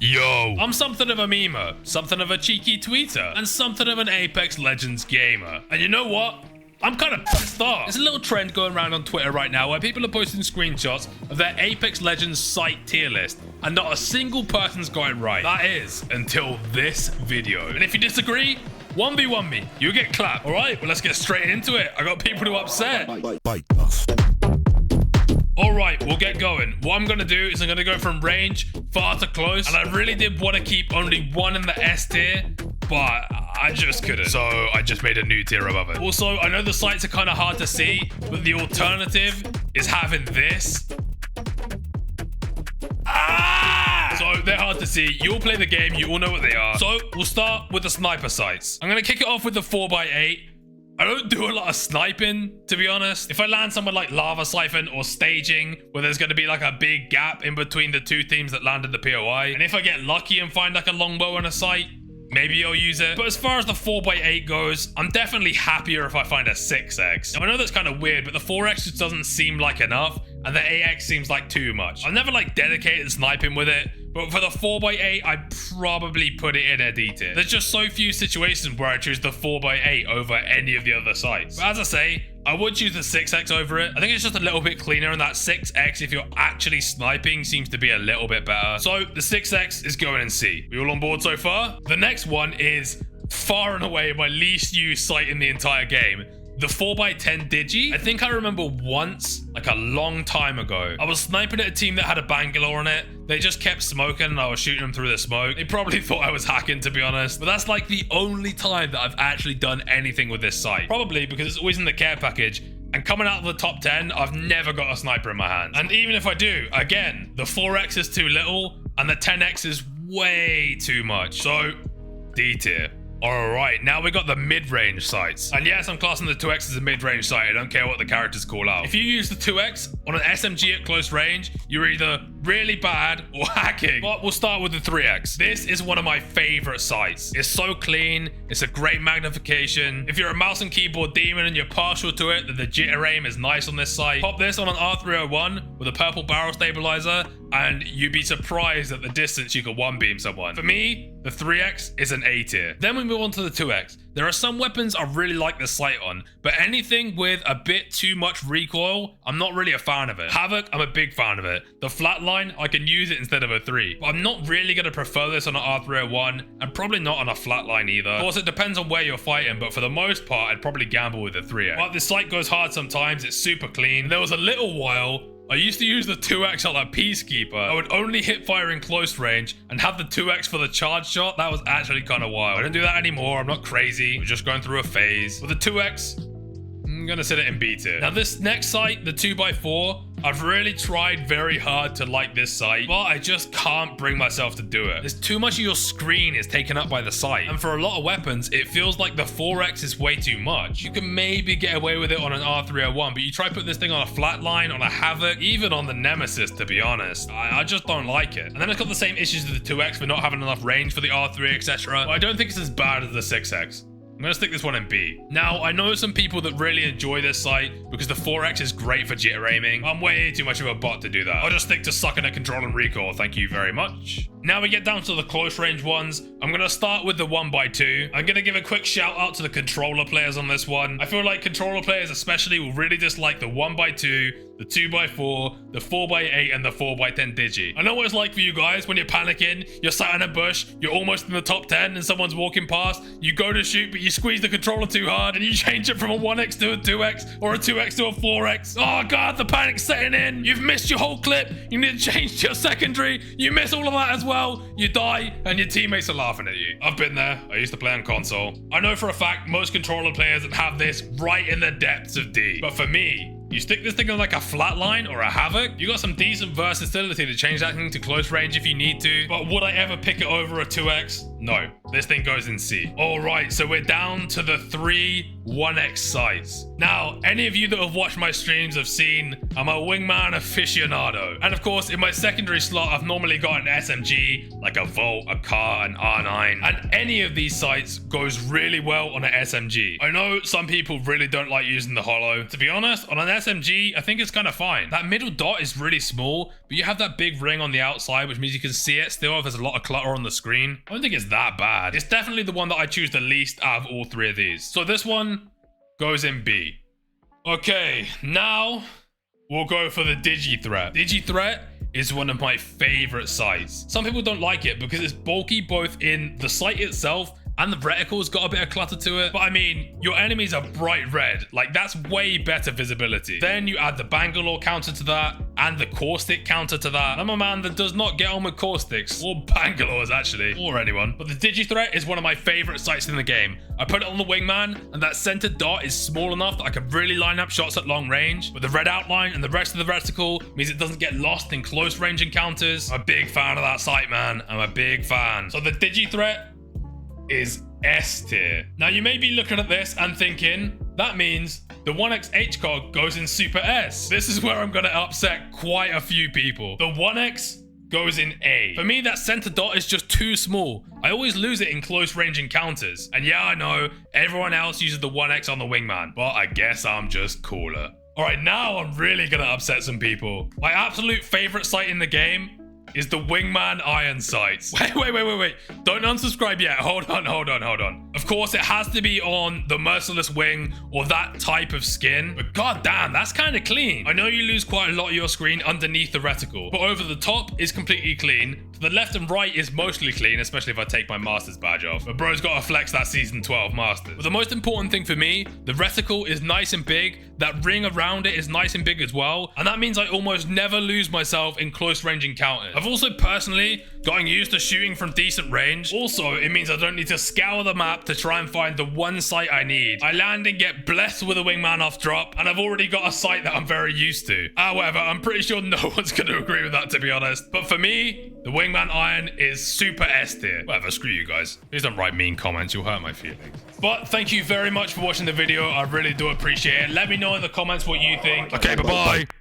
Yo, I'm something of a memer, something of a cheeky tweeter, and something of an Apex Legends gamer. And you know what? I'm kind of pissed off. There's a little trend going around on Twitter right now where people are posting screenshots of their Apex Legends site tier list, and not a single person's got it right. That is, until this video. And if you disagree, 1v1 me. You get clapped. All right, well, let's get straight into it. I got people to upset. All right, we'll get going. What I'm going to do is I'm going to go from range far to close. And I really did want to keep only one in the S tier, but I just couldn't. So I just made a new tier above it. Also, I know the sights are kind of hard to see, but the alternative is having this. So they're hard to see. You all play the game. You all know what they are. So we'll start with the sniper sights. I'm going to kick it off with the 4x8. I don't do a lot of sniping, to be honest. If I land somewhere like Lava Siphon or Staging, where there's going to be like a big gap in between the two teams that landed the POI, and if I get lucky and find like a longbow on a sight, maybe I'll use it. But as far as the 4x8 goes, I'm definitely happier if I find a 6x. Now, I know that's kind of weird, but the 4x just doesn't seem like enough, and the 8x seems like too much. I've never like dedicated sniping with it, but for the 4x8, I'd probably put it in a D tier. There's just so few situations where I choose the 4x8 over any of the other sites. But as I say, I would choose the 6x over it. I think it's just a little bit cleaner, and that 6x, if you're actually sniping, seems to be a little bit better. So the 6x is going in C. We all on board so far? The next one is far and away my least used sight in the entire game. The 4x10 Digi. I think I remember once, like a long time ago, I was sniping at a team that had a Bangalore on it. They just kept smoking and I was shooting them through the smoke. They probably thought I was hacking, to be honest. But that's like the only time that I've actually done anything with this sight. Probably because it's always in the care package. And coming out of the top 10, I've never got a sniper in my hand. And even if I do, again, the 4x is too little and the 10x is way too much. So, D tier. Alright, now we got the mid-range sights. And yes, I'm classing the 2x as a mid-range sight. I don't care what the characters call out. If you use the 2x on an SMG at close range, you're either really bad or hacking. But we'll start with the 3x. This is one of my favorite sights. It's so clean. It's a great magnification. If you're a mouse and keyboard demon and you're partial to it, then the jitter aim is nice on this sight. Pop this on an R301 with a purple barrel stabilizer, and you'd be surprised at the distance you can one-beam someone. For me, the 3x is an A tier. Then we move on to the 2x. There are some weapons I really like the sight on, but anything with a bit too much recoil, I'm not really a fan of it. Havoc, I'm a big fan of it. The flatline, I can use it instead of a 3. But I'm not really going to prefer this on an R301, and probably not on a flatline either. Of course, it depends on where you're fighting, but for the most part, I'd probably gamble with the 3x. But this sight goes hard sometimes, it's super clean. There was a little while I used to use the 2x on a Peacekeeper. I would only hit fire in close range and have the 2x for the charge shot. That was actually kind of wild. I don't do that anymore. I'm not crazy. We're just going through a phase. With the 2x, I'm going to set it in B tier. Now this next sight, the 2x4, I've really tried very hard to like this sight, but I just can't bring myself to do it. There's too much of your screen is taken up by the sight. And for a lot of weapons, it feels like the 4x is way too much. You can maybe get away with it on an R301, but you try put this thing on a flatline, on a Havoc, even on the Nemesis, to be honest. I just don't like it. And then it's got the same issues with the 2x for not having enough range for the R3, etc. But I don't think it's as bad as the 6x. I'm going to stick this one in B. Now, I know some people that really enjoy this sight because the 4x is great for jitter aiming. I'm way too much of a bot to do that. I'll just stick to sucking at control and recoil. Thank you very much. Now we get down to the close range ones. I'm going to start with the 1x2. I'm going to give a quick shout out to the controller players on this one. I feel like controller players especially will really dislike the 1x2, the 2x4, the 4x8, and the 4x10 Digi. I know what it's like for you guys when you're panicking, you're sat in a bush, you're almost in the top 10 and someone's walking past, you go to shoot but you squeeze the controller too hard and you change it from a 1x to a 2x or a 2x to a 4x. Oh god, the panic's setting in. You've missed your whole clip. You need to change to your secondary. You miss all of that as well. You die and your teammates are laughing at you. I've been there. I used to play on console. I know for a fact most controller players that have this right in the depths of D. But for me, you stick this thing on like a flatline or a Havoc, you got some decent versatility to change that thing to close range if you need to. But would I ever pick it over a 2x? No, this thing goes in C. All right, so we're down to the 3 1x sights. Now, any of you that have watched my streams have seen I'm a wingman aficionado. And of course, in my secondary slot, I've normally got an SMG, like a Volt, a Car, an R9. And any of these sights goes really well on an SMG. I know some people really don't like using the holo. To be honest, on an SMG, I think it's kind of fine. That middle dot is really small, but you have that big ring on the outside, which means you can see it still if there's a lot of clutter on the screen. I don't think it's that bad. It's definitely the one that I choose the least out of all 3 of these. So this one goes in B. Okay, now we'll go for the Digi-Threat. Digi-Threat is one of my favorite sights. Some people don't like it because it's bulky both in the sight itself and the reticle's got a bit of clutter to it. But I mean, your enemies are bright red. Like, that's way better visibility. Then you add the Bangalore counter to that and the caustic counter to that. I'm a man that does not get on with caustics or Bangalores actually, or anyone. But the Digi-Threat is one of my favorite sights in the game. I put it on the wingman and that center dot is small enough that I can really line up shots at long range. But the red outline and the rest of the reticle means it doesn't get lost in close range encounters. I'm a big fan of that sight, man. I'm a big fan. So the Digi-Threat is S tier. Now you may be looking at this and thinking, that means the 1x HCOG goes in Super S. This is where I'm gonna upset quite a few people. The 1x goes in A. For me, that center dot is just too small. I always lose it in close range encounters. And yeah, I know, everyone else uses the 1x on the wingman, but I guess I'm just cooler. All right, now I'm really gonna upset some people. My absolute favorite sight in the game is the wingman iron sights. Wait. Don't unsubscribe yet. Hold on. Of course, it has to be on the merciless wing or that type of skin. But goddamn, that's kind of clean. I know you lose quite a lot of your screen underneath the reticle, but over the top is completely clean. To the left and right is mostly clean, especially if I take my master's badge off. But bro's got to flex that season 12 masters. But the most important thing for me, the reticle is nice and big. That ring around it is nice and big as well. And that means I almost never lose myself in close range encounters. I've also personally gotten used to shooting from decent range. Also, it means I don't need to scour the map to try and find the one sight I need. I land and get blessed with a wingman off drop, and I've already got a sight that I'm very used to. However, I'm pretty sure no one's going to agree with that, to be honest. But for me, the wingman iron is super S tier. Whatever, screw you guys. Please don't write mean comments, you'll hurt my feelings. But thank you very much for watching the video. I really do appreciate it. Let me know in the comments what you think. Okay, bye-bye.